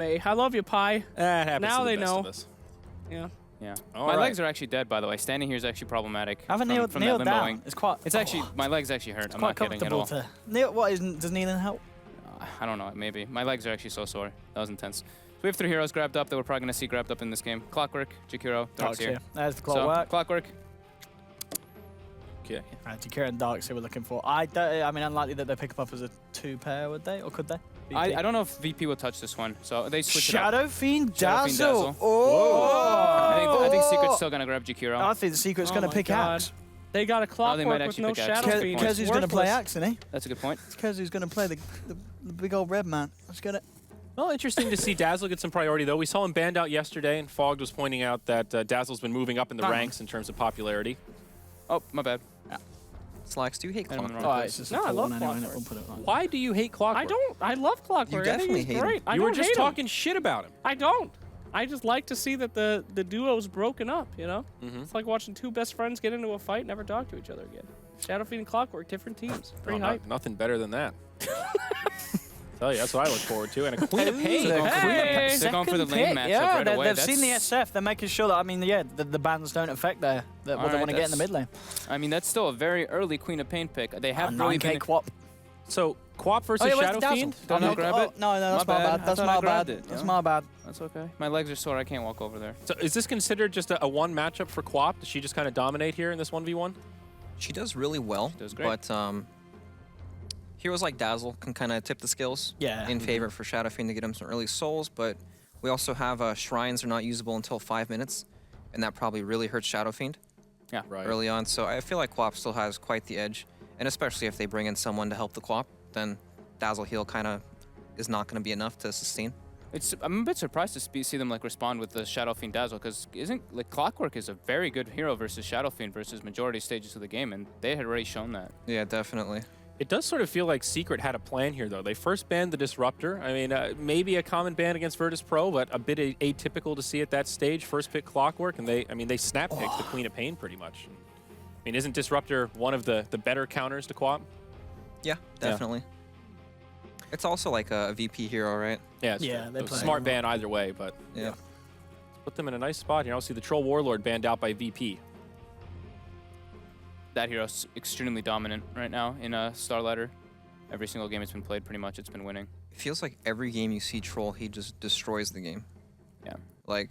Hey, I love you, Pi. That happens Now to the they best know. of us. Yeah. Yeah. All My right. legs are actually dead, by the way. Standing here is actually problematic. I haven't from nailed that down. limboing. It's quite. It's actually, my legs actually hurt. It's I'm quite not kidding at comfortable all. to. Kneel, what isn't? Does kneeling help? I don't know, maybe. My legs are actually so sore. That was intense. So we have 3 heroes grabbed up that we're probably going to see grabbed up in this game. Clockwork, Jakiro, Dark's here. There's the So, clockwork. Clockwork. Okay. Jakiro and Dark's who we're looking for. I mean, unlikely that they pick them up as a 2-pair, would they? Or could they? I don't know if VP will touch this one. So they switch Shadow Fiend Shadow Fiend Dazzle. Dazzle. Oh! I think Secret's still going to grab Jakiro. I think the Secret's going to my pick God. Axe. They got a Clockwork might with actually no pick Axe. Shadow Fiend. Because he's going to play Axe, isn't he? That's a good point. Because he's going to play the big old red man. Let's get it. Well, interesting to see Dazzle get some priority, though. We saw him banned out yesterday, and Fogged was pointing out that Dazzle's been moving up in the ranks in terms of popularity. Oh, my bad. Slacks, do you hate I'm in the Clockwork? wrong Oh, place. it's just No, a I love 4-1 anyway, Clockwork. we'll put it on. Why do you hate Clockwork? I don't. I love Clockwork. You I think definitely he's hate him. great. I You were don't just hate him. talking shit about him. I don't. I just like to see that the duo's broken up, you know? It's like watching 2 best friends get into a fight and never talk to each other again. Shadowfiend and Clockwork, different teams. Pretty hype. Nothing better than that. Tell you, that's what I look forward to. And a Queen of Pain. They're going for the lane matchup Yeah, right away. they've seen the SF. They're making sure that, I mean, yeah, the bans don't affect what they Alright, want to get in the mid lane. I mean, that's still a very early Queen of Pain pick. They have really 9K been... Quap. So, Quap versus where's Shadow the Dazzle? Fiend? Don't no, grab it? No, that's My my bad. bad. I That's thought I my grabbed bad. it, That's yeah. my bad. That's okay. My legs are sore. I can't walk over there. So, is this considered just a one matchup for Quap? Does she just kind of dominate here in this 1v1? She does really well, Does great. but heroes like Dazzle can kind of tip the scales in favor for Shadow Fiend to get him some early souls, but we also have shrines are not usable until 5 minutes, and that probably really hurts Shadow Fiend Yeah. Right. early on, so I feel like Quap still has quite the edge, and especially if they bring in someone to help the Quap, then Dazzle heal kind of is not going to be enough to sustain. I'm a bit surprised to see them like respond with the Shadow Fiend Dazzle, because isn't like Clockwork is a very good hero versus Shadow Fiend versus majority stages of the game, and they had already shown that. Yeah, definitely. It does sort of feel like Secret had a plan here, though. They first banned the Disruptor. I mean, maybe a common ban against Virtus Pro, but a bit atypical to see at that stage. First pick Clockwork, and they snap picked the Queen of Pain pretty much. I mean, isn't Disruptor one of the better counters to Quap? Yeah, definitely. It's also like a VP hero, right? Yeah, they a play smart him. ban either way, but Yeah. let's put them in a nice spot here. I'll see the Troll Warlord banned out by VP. That hero's extremely dominant right now in Starlighter. Every single game it's been played, pretty much, it's been winning. It feels like every game you see Troll, he just destroys the game. Yeah. Like,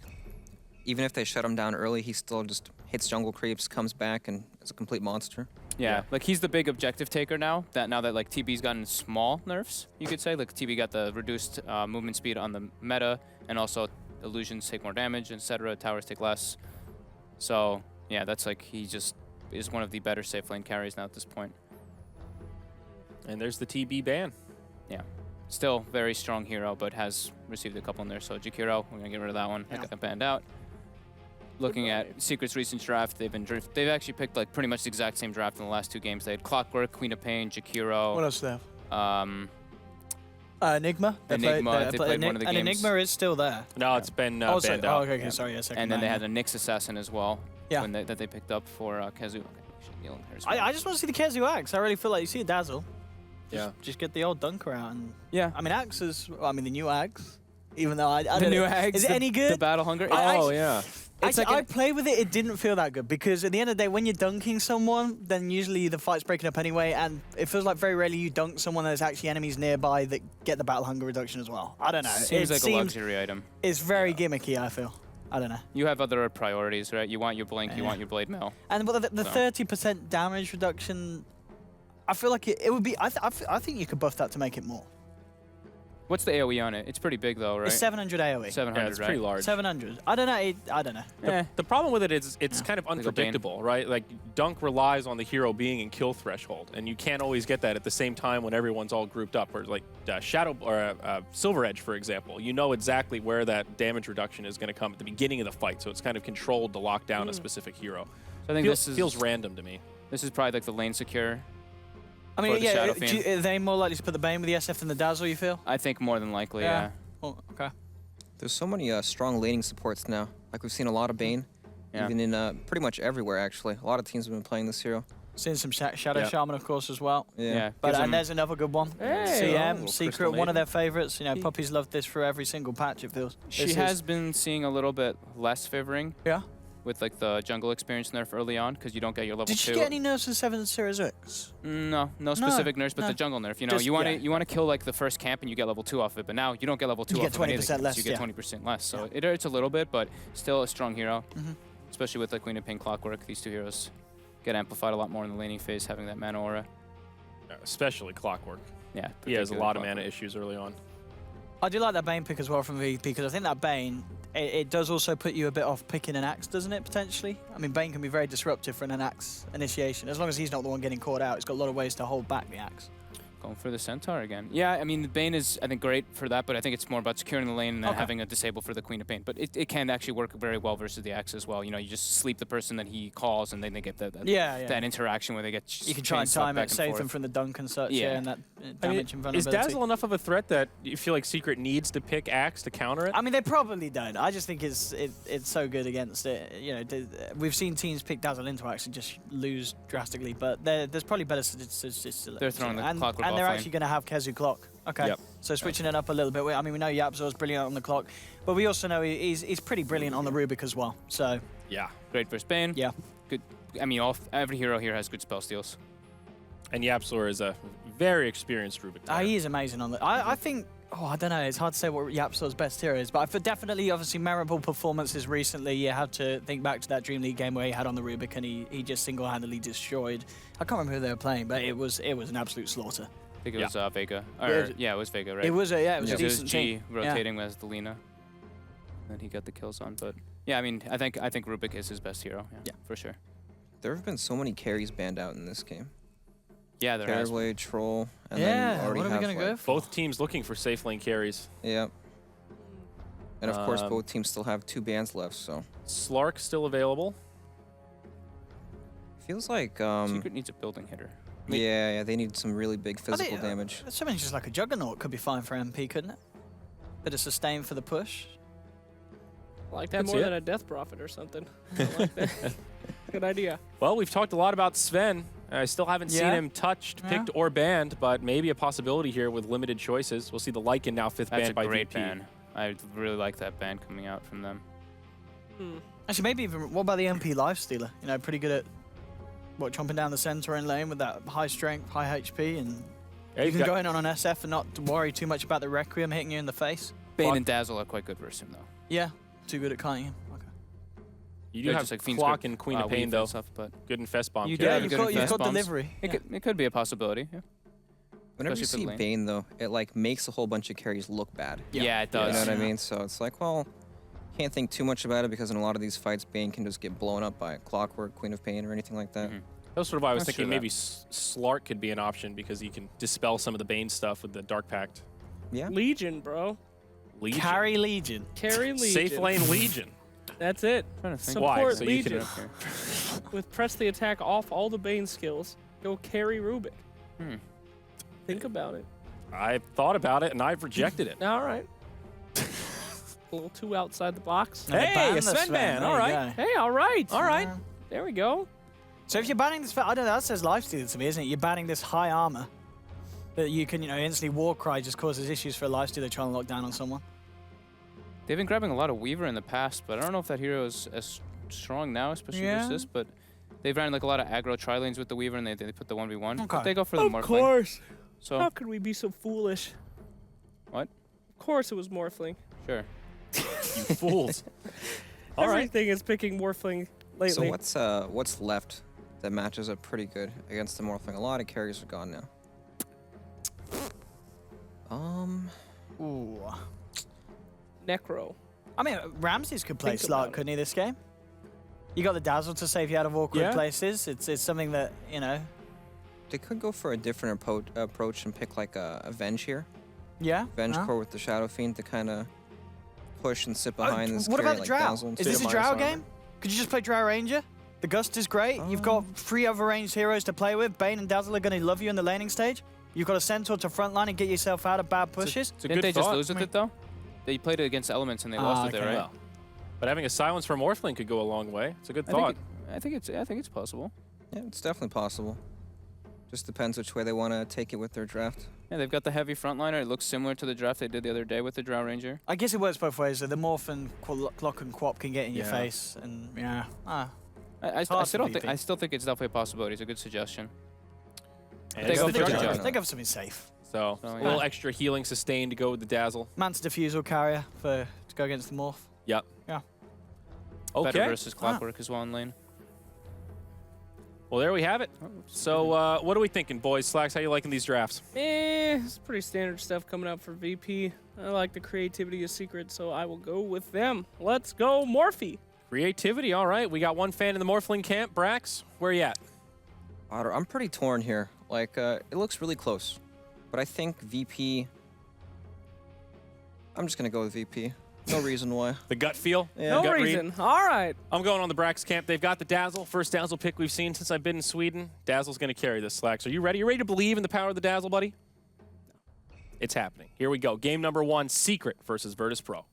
even if they shut him down early, he still just hits jungle creeps, comes back, and is a complete monster. Yeah, like he's the big objective taker now that like TB's gotten small nerfs, you could say. Like TB got the reduced movement speed on the meta, and also illusions take more damage, etc. Towers take less. So yeah, that's like he just is one of the better safe lane carries now at this point. And there's the TB ban. Yeah, still very strong hero, but has received a couple in there. So Jakiro, we're gonna get rid of that one. Yeah. I got that banned out. Looking at Secret's recent draft, they've actually picked like pretty much the exact same draft in the last 2 games. They had Clockwork, Queen of Pain, Jakiro. What else do they have? Enigma. Enigma, they played one of the and games. Enigma is still there. No, it's been banned out. Oh, okay, sorry, yeah, second And then they man, had a Nyx Assassin as well. Yeah. That they picked up for Kazu. Okay, Neil and Harris. I just want to see the Kezu Axe. I really feel like you see a Dazzle. Yeah. Just get the old Dunker out. And Yeah. I mean, Axe is, the new Axe. Even though I The don't new know. Axe. Is it any good? The Battle Hunger. Oh, yeah. It's like I played with it, it didn't feel that good because at the end of the day, when you're dunking someone, then usually the fight's breaking up anyway, and it feels like very rarely you dunk someone there's actually enemies nearby that get the battle hunger reduction as well. I don't know. Seems like a luxury item. It's very gimmicky, I feel. I don't know. You have other priorities, right? You want your blink, you want your blade mail. And the 30% damage reduction, I feel like it would be, I think you could buff that to make it more. What's the AoE on it? It's pretty big though, right? It's 700 AoE. 700, Yeah, it's right? pretty large. 700. I don't know. I don't know. The problem with it is it's kind of Like a Bane. unpredictable, right? Like, Dunk relies on the hero being in kill threshold, and you can't always get that at the same time when everyone's all grouped up. Or like Shadow or Silver Edge, for example, you know exactly where that damage reduction is going to come at the beginning of the fight, so it's kind of controlled to lock down a specific hero. So I think Feels random to me. This is probably like the lane secure. I For mean, the yeah, Shadow Fiend. are they more likely to put the Bane with the SF than the Dazzle, you feel? I think more than likely, yeah. Oh, okay. There's so many strong laning supports now. Like, we've seen a lot of Bane, Yeah. even in pretty much everywhere, actually. A lot of teams have been playing this hero. Seeing some Shadow Shaman, of course, as well. Yeah. But and there's another good one. Hey, CM, Secret, one of their favorites. You know, Puppies love this for every single patch, it feels. She has been seeing a little bit less favoring. Yeah. With like the jungle experience nerf early on, because you don't get your level 2. Did she get any nerfs in 7 Series X? No specific nerfs, but the jungle nerf. You know, you want to kill like the first camp and you get level 2 off it, but now you don't get level 2 off of anything. You get 20% less. So it hurts a little bit, but still a strong hero. Especially with like Queen of Pain Clockwork, these two heroes get amplified a lot more in the laning phase, having that mana aura. Especially Clockwork. Yeah. He has a lot of mana issues early on. I do like that Bane pick as well from VP, because I think that Bane, it does also put you a bit off picking an axe, doesn't it, potentially? I mean, Bane can be very disruptive for an axe initiation. As long as he's not the one getting caught out, he's got a lot of ways to hold back the axe. Going for the Centaur again. Yeah, I mean, the Bane is, I think, great for that, but I think it's more about securing the lane and then having a disable for the Queen of Pain. But it can actually work very well versus the Axe as well. You know, you just sleep the person that he calls, and then they get that interaction where they get you can try and time it, save them from the dunk and such, and that damage and vulnerability. Is Dazzle enough of a threat that you feel like Secret needs to pick Axe to counter it? I mean, they probably don't. I just think it's so good against it. You know, we've seen teams pick Dazzle into Axe and just lose drastically, but there's probably better statistics. They're throwing the Clockwork and they're actually going to have Kezu Clock. Okay. Yep. So switching it up a little bit. I mean, we know Yapzor's brilliant on the clock, but we also know he's pretty brilliant on the Rubik as well. So yeah, great versus Bane. Yeah. Good. I mean, every hero here has good spell steals. And Yapzor is a very experienced Rubik player. He is amazing on the. I think. Oh, I don't know. It's hard to say what Yapzor's best hero is, but for definitely, obviously, memorable performances recently. You have to think back to that DreamLeague game where he had on the Rubik and he just single-handedly destroyed. I can't remember who they were playing, but it was an absolute slaughter. I think it was Vega. Yeah, it was Vega, right? It was a it was decent G team. rotating as the Lina. And he got the kills on, but yeah, I mean, I think Rubik is his best hero. Yeah, for sure. There have been so many carries banned out in this game. Yeah, there has. Caraway, Troll, and then you already what are we gonna go for? Both teams looking for safe lane carries. Yeah. And of course, both teams still have 2 bans left, so. Slark still available. Feels like Secret needs a building hitter. Yeah, they need some really big physical damage. Something just like a Juggernaut could be fine for MP, couldn't it? Bit of sustain for the push. I like that more than a Death Prophet or something. I like that. Good idea. Well, we've talked a lot about Sven. I still haven't seen him touched, picked, or banned, but maybe a possibility here with limited choices. We'll see the Lycan now 5th banned by VP. That's a great ban. I really like that ban coming out from them. Actually, maybe even, what about the MP Lifestealer? You know, pretty good at, chomping down the center in lane with that high strength, high HP, and you can go in on an SF and not worry too much about the Requiem hitting you in the face. Bane and Dazzle are quite good versus him, though. Yeah, too good at kiting him. Okay. You do have like Clock and Queen of Pain, though. Stuff, but good in Fest Bomb. You've got delivery. It could be a possibility, yeah. Whenever you see Bane, though, it like makes a whole bunch of carries look bad. Yeah, it does. You know what I mean? So it's like, well, can't think too much about it because in a lot of these fights, Bane can just get blown up by Clockwork, Queen of Pain, or anything like that. That was sort of why I was thinking maybe Slark could be an option because he can dispel some of the Bane stuff with the Dark Pact. Yeah. Legion, bro. Legion. Carry Legion. Carry Legion. Safe lane Legion. That's it. Support Why? So Legion. With press the attack off all the Bane skills, go carry Rubik. Think about it. I've thought about it and I've rejected it. All right. A little too outside the box. Hey, a Sven ban. All right. Hey, all right. All right. There we go. So if you're banning this, I don't know, that says lifesteal to me, isn't it? You're banning this high armor that you can, instantly Warcry just causes issues for a lifesteal trying to lock down on someone. They've been grabbing a lot of Weaver in the past, but I don't know if that hero is as strong now, especially versus this, but they've ran like a lot of aggro tri-lanes with the Weaver and they put the 1v1. Okay. They go for the Morphling. Of course. So how could we be so foolish? What? Of course it was Morphling. Sure. You fools. All right. Everything is picking Morphling lately. So what's left that matches up pretty good against the Morphling? A lot of carries are gone now. Ooh. Necro. I mean, Ramses could play Slark, couldn't he, this game? You got the Dazzle to save you out of awkward places. It's something that, They could go for a different approach and pick like a Venge here. Yeah. Venge core with the Shadow Fiend to kind of push and sit behind this. What about the like Drow? Dazzle Is this a Drow game? Could you just play Drow Ranger? The Gust is great. You've got 3 other ranged heroes to play with. Bane and Dazzle are going to love you in the laning stage. You've got a Centaur to frontline and get yourself out of bad pushes. Didn't they just lose with it, though? They played it against Elements and they lost with it, right? Well, but having a silence from Morphling could go a long way. It's a good thought. I think it's possible. Yeah, it's definitely possible. Just depends which way they want to take it with their draft. Yeah, they've got the heavy frontliner. It looks similar to the draft they did the other day with the Drow Ranger. I guess it works both ways. The Morph and Clock and Quap can get in your face, and yeah. I still think it's definitely a possibility. It's a good suggestion. And They go it's for the Juggernaut. Juggernaut. Think of something safe. So So, a yeah. little extra healing sustain to go with the Dazzle. Manta Diffusal Carrier to go against the Morph. Yep. Yeah. Better Okay. versus Clockwork as well in lane. Well, there we have it. So what are we thinking, boys? Slacks, how you liking these drafts? It's pretty standard stuff coming out for VP. I like the creativity of Secret, so I will go with them. Let's go, Morphe. Creativity, all right. We got one fan in the Morphling camp. Brax, where you at? Otter, I'm pretty torn here. Like, it looks really close. But I think VP... I'm just going to go with VP. No reason why. The gut feel? Yeah. No Gut read? reason. All right. I'm going on the Brax camp. They've got the Dazzle. First Dazzle pick we've seen since I've been in Sweden. Dazzle's going to carry this, Slacks. Are you ready? You ready to believe in the power of the Dazzle, buddy? It's happening. Here we go. Game number 1, Secret versus Virtus Pro.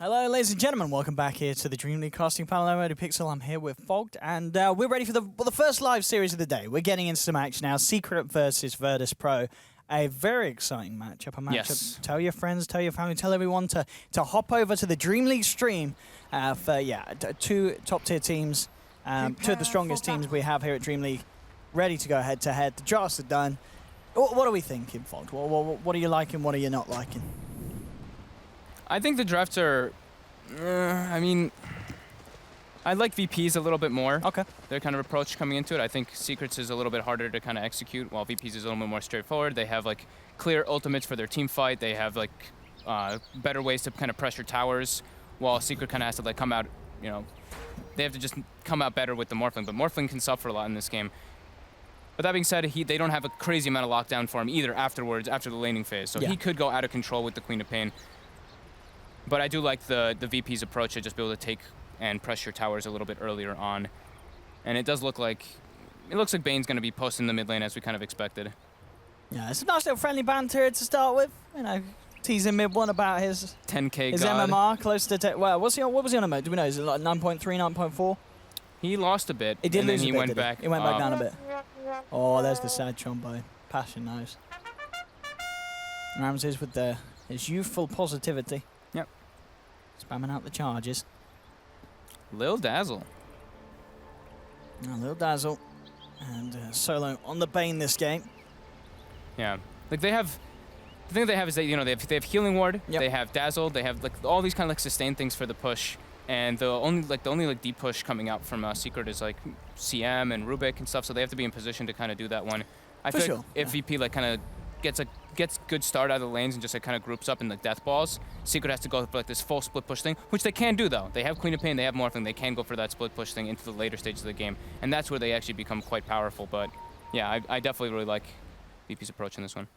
Hello, ladies and gentlemen. Welcome back here to the DreamLeague casting panel. I'm Eddie Pixel. I'm here with Fogged, and we're ready for the first live series of the day. We're getting into some action now. Secret versus Virtus Pro. A very exciting matchup. Yes. Tell your friends, tell your family, tell everyone to hop over to the DreamLeague stream for two top-tier teams, two of the strongest teams we have here at DreamLeague, ready to go head-to-head. The drafts are done. What are we thinking, Fogged? What are you liking? What are you not liking? I think the drafts are, I mean, I like VPs a little bit more. Okay. Their kind of approach coming into it. I think Secrets is a little bit harder to kind of execute, while VPs is a little bit more straightforward. They have like clear ultimates for their team fight. They have like better ways to kind of pressure towers, while Secret kind of has to like come out, you know, they have to just come out better with the Morphling. But Morphling can suffer a lot in this game. But that being said, they don't have a crazy amount of lockdown for him either afterwards, after the laning phase. So he could go out of control with the Queen of Pain. But I do like the VP's approach to just be able to take and pressure towers a little bit earlier on. And it looks like Bane's going to be posting the mid lane as we kind of expected. Yeah, it's a nice little friendly banter to start with. You know, teasing mid one about his 10K his god. MMR close to well, what was he on a mode? Do we know? Is it like 9.3, 9.4? He lost a bit. He did and lose then a he bit, went did back. He went back down a bit. Oh, there's the sad Chombo. Passion knows. Ramses with his youthful positivity. Yep. Spamming out the charges. Lil Dazzle. Now, Lil Dazzle and Solo on the Bane this game. Yeah. Like they have, the thing they have is they have Healing Ward, they have Dazzle, they have like all these kind of like sustain things for the push. And the only deep push coming out from Secret is like CM and Rubik and stuff, so they have to be in position to kind of do that one. I feel like if VP like kind of gets good start out of the lanes and just like kind of groups up in the death balls, Secret has to go for like this full split push thing, which they can do though. They have Queen of Pain, they have Morphling, they can go for that split push thing into the later stages of the game, and that's where they actually become quite powerful. But yeah, I definitely really like VP's approach in this one.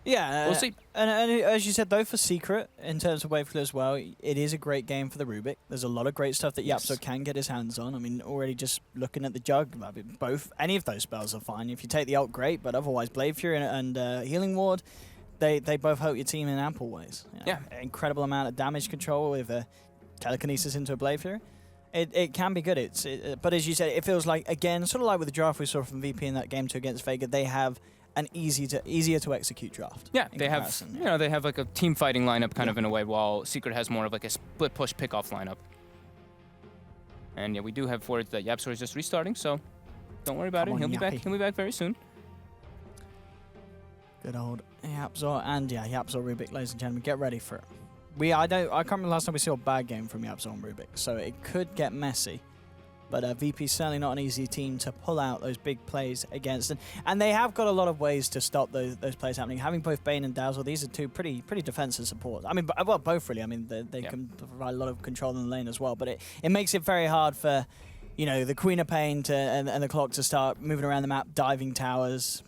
Yeah, we'll see. And as you said, though, for Secret, in terms of wave as well, it is a great game for the Rubik. There's a lot of great stuff that Yapso can get his hands on. I mean, already just looking at the Jug, I mean, any of those spells are fine. If you take the ult, great, but otherwise, Blade Fury and Healing Ward, they both help your team in ample ways. You know, incredible amount of damage control with telekinesis into a Blade Fury. It can be good. But as you said, it feels like, again, sort of like with the draft we saw from VP in that game 2 against Vega, they have an easier to execute draft. Yeah, they have like a team fighting lineup kind of in a way, while Secret has more of like a split push pickoff lineup. And yeah, we do have words that Yapsor is just restarting, so don't worry about it. He'll be back. He'll be back very soon. Good old Yapsor, and Yapsor Rubik, ladies and gentlemen, get ready for it. I can't remember last time we saw a bad game from Yapsor and Rubik, so it could get messy. But VP's certainly not an easy team to pull out those big plays against. And they have got a lot of ways to stop those plays happening. Having both Bane and Dazzle, these are two pretty defensive support. I mean, well, both really. I mean, they can provide a lot of control in the lane as well. But it makes it very hard for, you know, the Queen of Pain and the Clock to start moving around the map, diving towers,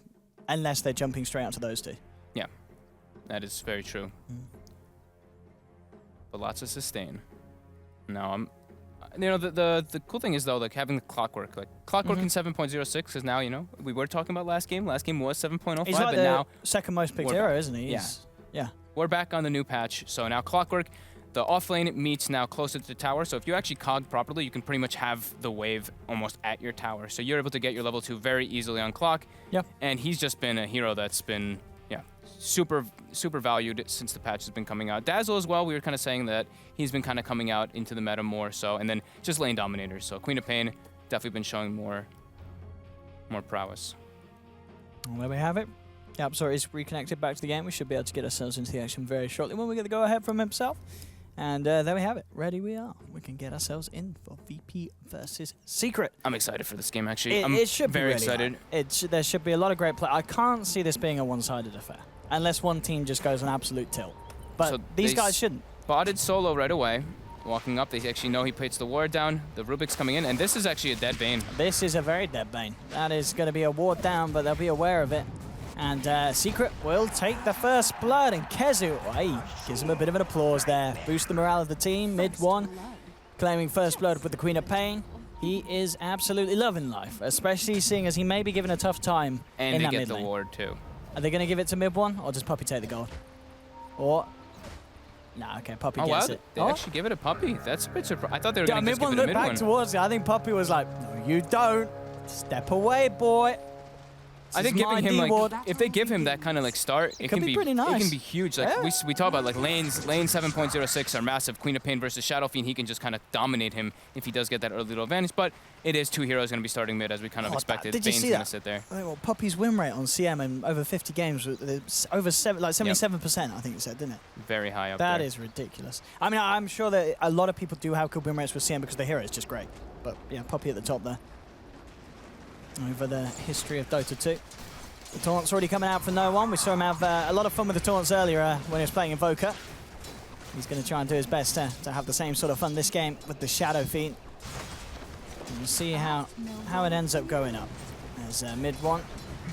unless they're jumping straight onto those two. Yeah, that is very true. But lots of sustain. Now You know, the cool thing is, though, like, having the clockwork. Like, clockwork in 7.06, because now, you know, we were talking about last game. Last game was 7.05, He's like but the now... second most picked hero, isn't he? Yeah. We're back on the new patch, so now clockwork, the offlane meets now closer to the tower, so if you actually cog properly, you can pretty much have the wave almost at your tower. So you're able to get your level 2 very easily on clock. Yep. And he's just been a hero that's been, super valued since the patch has been coming out. Dazzle as well, we were kind of saying that he's been kind of coming out into the meta more so, and then just lane dominators. So Queen of Pain definitely been showing more prowess. Well, there we have it. YapzOr is reconnected back to the game. We should be able to get ourselves into the action very shortly when we get the go-ahead from himself. And there we have it. Ready we are. We can get ourselves in for VP versus Secret. I'm excited for this game, actually. It should very be really excited. There should be a lot of great play. I can't see this being a one-sided affair, unless one team just goes an absolute tilt. But So these they guys shouldn't. Spotted Solo right away. Walking up, they actually know he puts the ward down. The Rubik's coming in, and this is actually a dead Bane. This is a very dead Bane. That is going to be a ward down, but they'll be aware of it. And Secret will take the first blood, and Kezu, hey, gives him a bit of an applause there. Boost the morale of the team, mid one, claiming first blood with the Queen of Pain. He is absolutely loving life, especially seeing as he may be given a tough time And in they that get mid the lane. ward, too. Are they going to give it to mid one, or does Puppy take the gold? Or... Nah, okay, Puppy Oh, wow, gets it. they actually give it a Puppy. That's a bit surprising. I thought they were Yeah, going to just mid give one it a looked mid back one. towards it. I think Puppy was like, no, you don't. Step away, boy. I think giving him if they give him that kind of like start, it could can be pretty nice. It can be huge. Like Yeah. we talk about like lane 7.06 are massive. Queen of Pain versus Shadow Fiend, he can just kind of dominate him if he does get that early little advantage. But it is 2 heroes going to be starting mid as we kind of expected. Did you Bane's see going that? to sit there. Well, Puppy's win rate on CM in over 50 games, over 77%, I think you said, didn't it? Very high up there. That is ridiculous. I mean, I'm sure that a lot of people do have good win rates with CM because the hero is just great. But yeah, Puppy at the top there. Over the history of Dota 2. The taunt's already coming out for no one. We saw him have a lot of fun with the taunts earlier when he was playing Invoker. He's going to try and do his best to have the same sort of fun this game with the Shadow Fiend. And we'll see how it ends up going up. As mid one,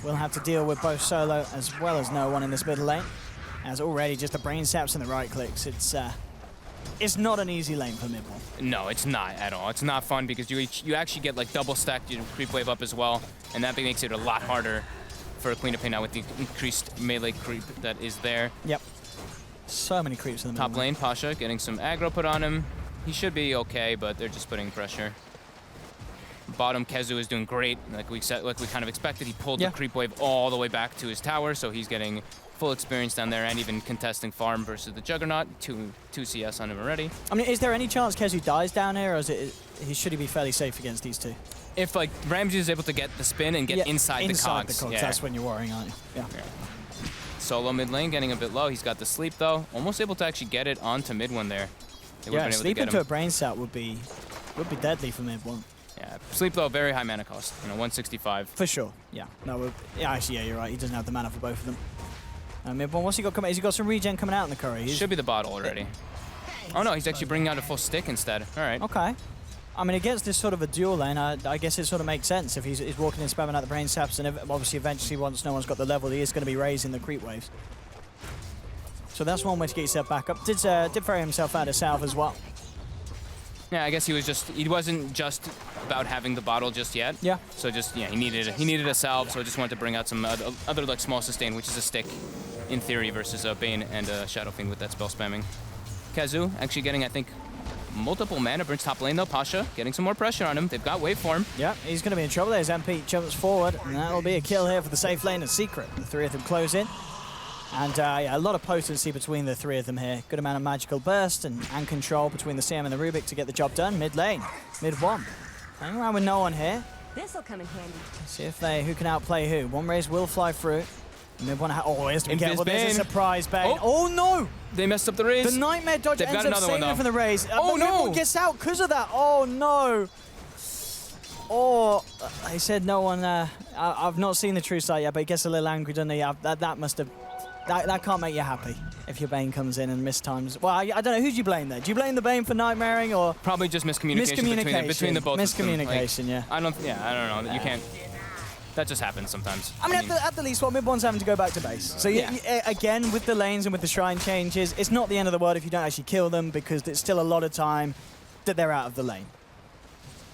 we'll have to deal with both Solo as well as no one in this middle lane. As already just the brain saps and the right clicks. It's not an easy lane for mid one. No, it's not at all. It's not fun because you actually get like double stacked your creep wave up as well, and that makes it a lot harder for Queen of Pain now with the increased melee creep that is there. Yep. So many creeps in the middle. Top lane, Pasha getting some aggro put on him. He should be okay, but they're just putting pressure. Bottom, Kezu is doing great. Like we kind of expected, he pulled the creep wave all the way back to his tower, so he's getting full experience down there and even contesting farm versus the Juggernaut. 2 CS on him already. I mean, is there any chance Kezu dies down here, or should he be fairly safe against these two? If like Ramsey is able to get the spin and get inside the cogs. Yeah. That's when you're worrying, aren't you? Yeah. Solo mid lane getting a bit low. He's got the sleep though. Almost able to actually get it onto mid one there. Sleep into a brain sap would be deadly for mid one. Yeah, sleep though, very high mana cost. 165. For sure. Yeah. No. Actually, yeah, you're right. He doesn't have the mana for both of them. Mid one. What's he got coming? Has he got some regen coming out in the curry? Should be the bottle already. Oh no, he's actually bringing out a full stick instead. All right. Okay. I mean, against this sort of a dual lane, I guess it sort of makes sense if he's walking and spamming out the brain saps, and obviously eventually once no one's got the level, he is going to be raising the creep waves. So that's one way to get yourself back up. Did throw himself out of south as well. Yeah, I guess he wasn't just about having the bottle just yet. Yeah. So he needed a salve, so I just wanted to bring out some other like small sustain, which is a stick in theory versus Bane and Shadow Fiend with that spell spamming. Kezu actually getting, I think, multiple mana burns top lane though. Pasha getting some more pressure on him. They've got waveform. Yeah, he's going to be in trouble there as MP jumps forward, and that'll be a kill here for the safe lane and Secret. The 3 of them close in. And yeah, a lot of potency between the 3 of them here. Good amount of magical burst and control between the CM and the Rubik to get the job done. Mid lane, mid one. Hanging around with no one here. This'll come in handy. See if who can outplay who. One raise will fly through. Mid one, he has to be careful. There's a surprise Bane. Oh no! They messed up the raise. The Nightmare Dodge They've ends got up another one, saving though. from the raise. Oh Mid no! one gets out because of that. Oh no! Oh, he said no one. I've not seen the true sight yet, but he gets a little angry, doesn't he? That must have. That can't make you happy if your Bane comes in and mistimes. Well, I don't know. Who do you blame there? Do you blame the Bane for nightmaring or probably just miscommunication between the both miscommunication, of them. yeah. I don't know. You can't. That just happens sometimes. I mean, at the least, mid one's having to go back to base. So again, with the lanes and with the shrine changes, it's not the end of the world if you don't actually kill them because it's still a lot of time that they're out of the lane.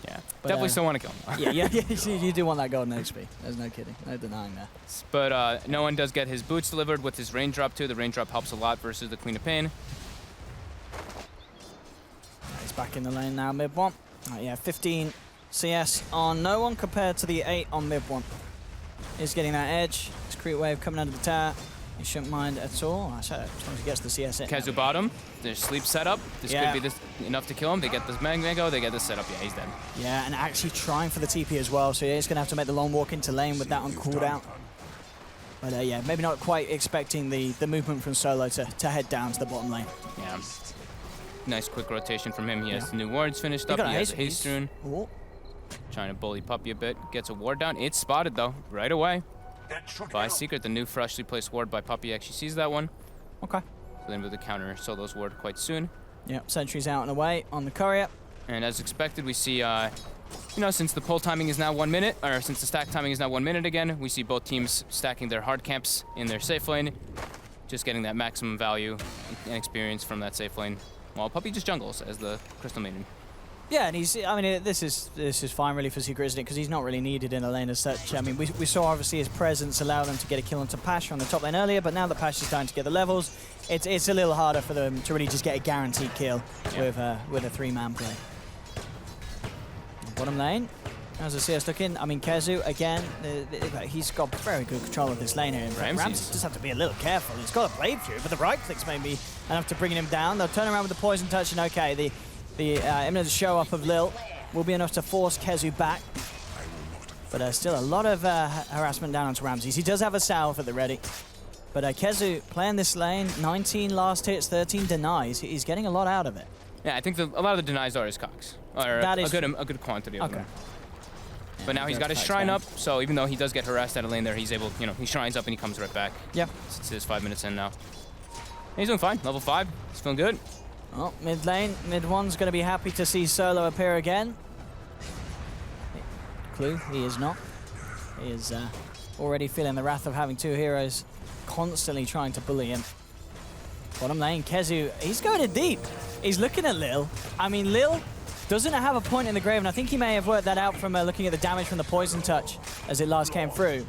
Yeah, But, definitely still want to kill him. yeah, you do want that golden HP. There's no kidding, no denying that. But no one does get his boots delivered with his raindrop too. The raindrop helps a lot versus the Queen of Pain. He's back in the lane now, mid one. Yeah, 15 CS on no one compared to the 8 on mid one. He's getting that edge. His creep wave coming under the tower. He shouldn't mind at all. As long as he gets the CS in. Kezu bottom. There's sleep setup. This could be enough to kill him. They get this mango. They get this setup. Yeah, he's dead. Yeah, and actually trying for the TP as well. So he's going to have to make the long walk into lane with that on cooldown. But yeah, maybe not quite expecting the movement from Solo to head down to the bottom lane. Yeah. Nice quick rotation from him. He has the new wards finished up. He has a haste rune. Trying to bully Puppey a bit. Gets a ward down. It's spotted though, right away. By Secret, the new freshly placed ward by Puppey actually sees that one. Okay. So then with the counter Solo's ward quite soon. Yep, sentry's out and away on the courier. And as expected, we see, you know, since the pull timing is now 1 minute, or since the stack timing is now 1 minute again, we see both teams stacking their hard camps in their safe lane, just getting that maximum value and experience from that safe lane, while Puppey just jungles as the Crystal Maiden. Yeah, and he's, I mean, this is fine really for Secret, isn't it? Because he's not really needed in a lane as such. I mean, we saw obviously his presence allow them to get a kill onto Pasha on the top lane earlier, but now that Pasha's starting to get the levels, it's a little harder for them to really just get a guaranteed kill with a 3-man play. Bottom lane, how's the CS looking? I mean, Kezu, again, he's got very good control of this lane here. Ramses just have to be a little careful. He's got a blade through, but the right clicks may be enough to bring him down. They'll turn around with the poison touch, and okay, the imminent show up of Lil will be enough to force Kezu back. But still a lot of harassment down onto Ramses. He does have a salve at the ready. But Kezu playing this lane, 19 last hits, 13 denies. He's getting a lot out of it. Yeah, I think a lot of the denies are his cogs. Or a good quantity of them. Yeah, but now he's got his shrine up, so even though he does get harassed out of lane there, he's able, you know, he shrines up and he comes right back. Yeah. It's his 5 minutes in now. He's doing fine, level 5. He's feeling good. Well, mid lane, mid one's going to be happy to see Solo appear again. Clue, he is not. He is already feeling the wrath of having two heroes constantly trying to bully him. Bottom lane, Kezu, he's going in deep. He's looking at Lil. I mean, Lil doesn't have a point in the grave, and I think he may have worked that out from looking at the damage from the poison touch as it last came through.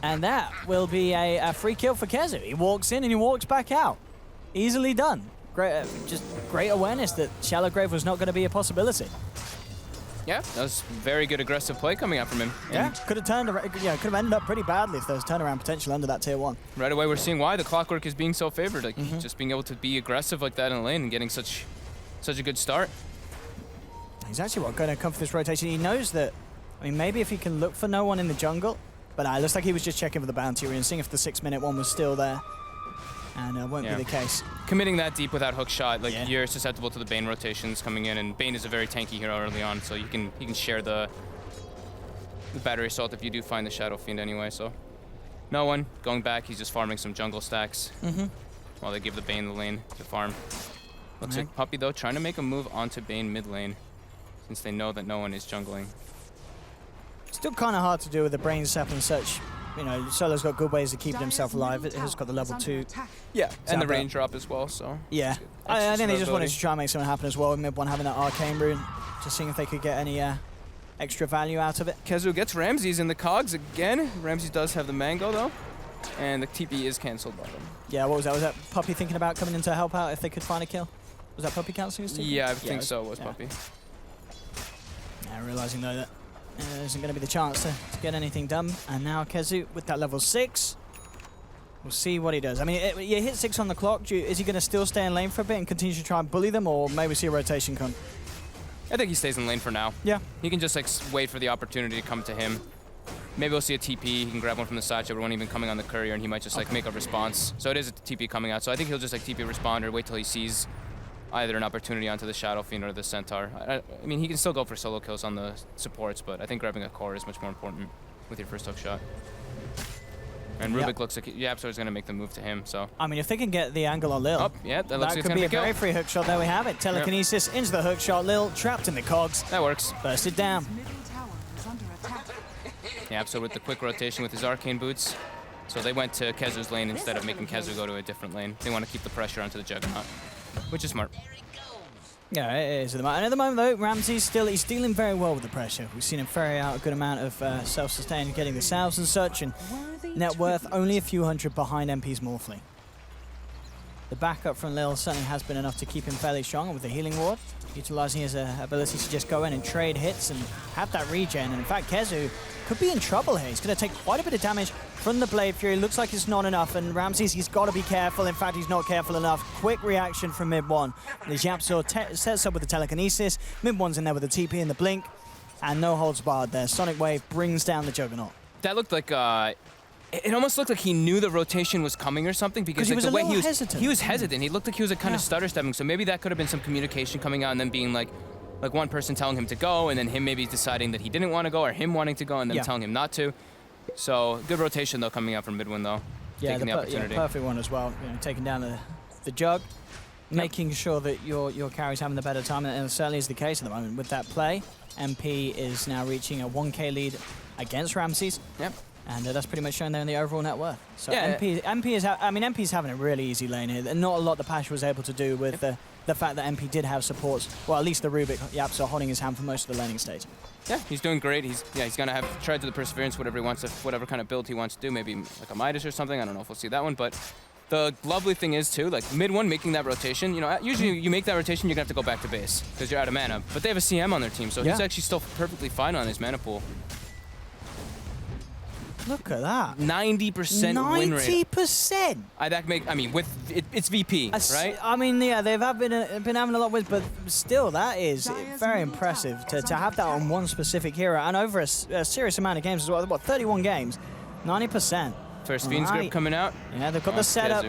And that will be a free kill for Kezu. He walks in and he walks back out. Easily done. Great, just great awareness that shallow grave was not going to be a possibility. Yeah, that was very good aggressive play coming out from him. Yeah, could have turned around, could have ended up pretty badly if there was turnaround potential under that tier 1. Right away, we're seeing why the Clockwork is being so favored. Like just being able to be aggressive like that in the lane and getting such a good start. He's actually going to come for this rotation. He knows that. I mean, maybe if he can look for no one in the jungle, but it looks like he was just checking for the bounty and seeing if the 6-minute one was still there. And it won't be the case. Committing that deep without hook shot, like you're susceptible to the Bane rotations coming in, and Bane is a very tanky hero early on, so he can share the battery assault if you do find the Shadow Fiend anyway. So no one going back. He's just farming some jungle stacks while they give the Bane the lane to farm. Looks like Puppey though trying to make a move onto Bane mid lane, since they know that no one is jungling. Still kind of hard to do with the brain sap and such. You know, Solo's got good ways of keeping himself alive. It has got the level 2. Yeah, and the range drop as well, so. Yeah, I think they just wanted to try and make something happen as well. Mid one having that arcane rune, just seeing if they could get any extra value out of it. Kezu gets Ramses in the cogs again. Ramses does have the mango though, and the TP is cancelled by them. Yeah, what was that? Was that Puppey thinking about coming in to help out if they could find a kill? Was that Puppey cancelling his TP? Yeah, I think so, was Puppey. Yeah, realizing though that there isn't going to be the chance to get anything done. And now Kezu with that level 6. We'll see what he does. I mean, you hit 6 on the clock. Is he going to still stay in lane for a bit and continue to try and bully them, or maybe see a rotation come? I think he stays in lane for now. Yeah. He can just like wait for the opportunity to come to him. Maybe we'll see a TP. He can grab one from the side, everyone even coming on the courier, and he might just like make a response. So it is a TP coming out. So I think he'll just like TP respond or wait till he sees either an opportunity onto the Shadow Fiend or the Centaur. I mean, he can still go for solo kills on the supports, but I think grabbing a core is much more important with your first hook shot. And Rubik looks like YapzOr is going to make the move to him, so. I mean, if they can get the angle on Lil. Oh, yeah, that looks like it's could be a kill. very free hook shot. There we have it. Telekinesis into the hook shot. Lil trapped in the cogs. That works. Bursted down. YapzOr with the quick rotation with his arcane boots. So they went to Kezu's lane instead of making Kezu go to a different lane. They want to keep the pressure onto the Juggernaut, which is smart. Yeah, it is at the moment. And at the moment, though, Ramsey's he's dealing very well with the pressure. We've seen him ferry out a good amount of self-sustain, getting the salves and such, and net worth only a few hundred behind MP's Morphling. The backup from Lil certainly has been enough to keep him fairly strong, and with the healing ward, utilizing his ability to just go in and trade hits and have that regen. And in fact, Kezu could be in trouble here. He's going to take quite a bit of damage from the Blade Fury. Looks like it's not enough, and Ramses, he's got to be careful. In fact, he's not careful enough. Quick reaction from Mid-1. The Yapzor sets up with the Telekinesis. Mid-1's in there with the TP and the Blink, and no holds barred there. Sonic Wave brings down the Juggernaut. That looked like it almost looked like he knew the rotation was coming or something, because he like, was the a way little hesitant. He was hesitant. He looked like he was kind of stutter stepping. So maybe that could have been some communication coming out and then being like one person telling him to go, and then him maybe deciding that he didn't want to go, or him wanting to go and then telling him not to. So good rotation though coming out from Mid-1 though. Yeah, taking the opportunity. Perfect one as well. You know, taking down the Jug, making sure that your carry's having the better time, and it certainly is the case at the moment with that play. MP is now reaching a 1K lead against Ramses. Yep. And that's pretty much shown there in the overall net worth. So yeah, MP's having a really easy lane here. And not a lot the Pasha was able to do with the fact that MP did have supports. Well, at least the Rubik Yapzor holding his hand for most of the laning stage. Yeah, he's doing great. He's gonna have Shards of the Perseverance, whatever he wants, whatever kind of build he wants to do. Maybe like a Midas or something. I don't know if we'll see that one, but the lovely thing is too, like Mid-1 making that rotation. You know, usually you make that rotation, you're gonna have to go back to base because you're out of mana. But they have a CM on their team, so he's actually still perfectly fine on his mana pool. Look at that. 90% win rate. 90%. It's VP, right? I mean, yeah, they've been having a lot of wins, but still, that is very impressive to have that on one specific hero and over a serious amount of games as well. What, 31 games, 90%. First Fiend's Grip coming out. Yeah, they've got the setup,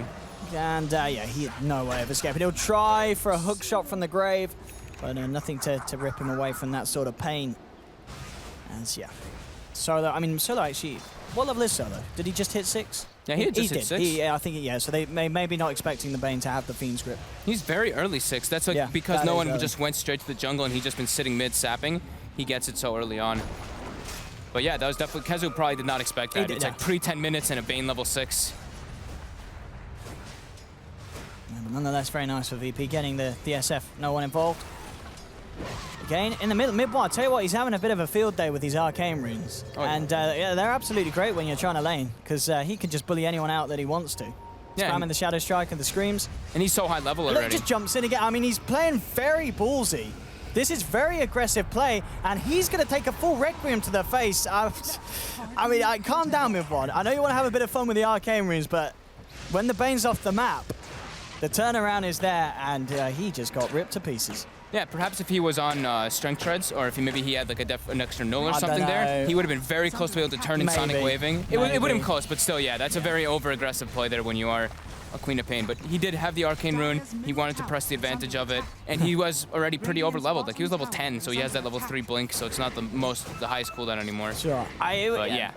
and yeah, he had no way of escaping. He'll try for a hook shot from the grave, but nothing to rip him away from that sort of pain. And yeah, Solo. I mean, Solo actually. What level is Solo? Did he just hit 6? Yeah, he just hit 6. I think, so they may be not expecting the Bane to have the Fiend's Grip. He's very early 6. That's like because no one just went straight to the jungle and he's just been sitting mid sapping. He gets it so early on. But yeah, that was definitely... Kezu probably did not expect that. It's like pre-10 minutes and a Bane level 6. Yeah, but nonetheless, very nice for VP getting the SF. No one involved. Again, in the Mid-1, I'll tell you what, he's having a bit of a field day with these arcane runes. Oh, and yeah, they're absolutely great when you're trying to lane, because he can just bully anyone out that he wants to. Spamming the Shadow Strike and the Screams. And he's so high level already. Look, just jumps in again. I mean, he's playing very ballsy. This is very aggressive play, and he's going to take a full Requiem to the face. I mean, calm down, Mid-1. I know you want to have a bit of fun with the arcane runes, but when the Bane's off the map, the turnaround is there, and he just got ripped to pieces. Yeah, perhaps if he was on Strength Treads, or if maybe he had like an extra null or something there, he would have been very close to be able to turn in Sonic Waving. It would have been close, but still, yeah, that's a very over-aggressive play there when you are a Queen of Pain. But he did have the Arcane Rune, he wanted to press the advantage of it, and he was already pretty over-leveled. Like, he was level 10, so he has that level 3 Blink, so it's not the highest cooldown anymore. Sure. But yeah.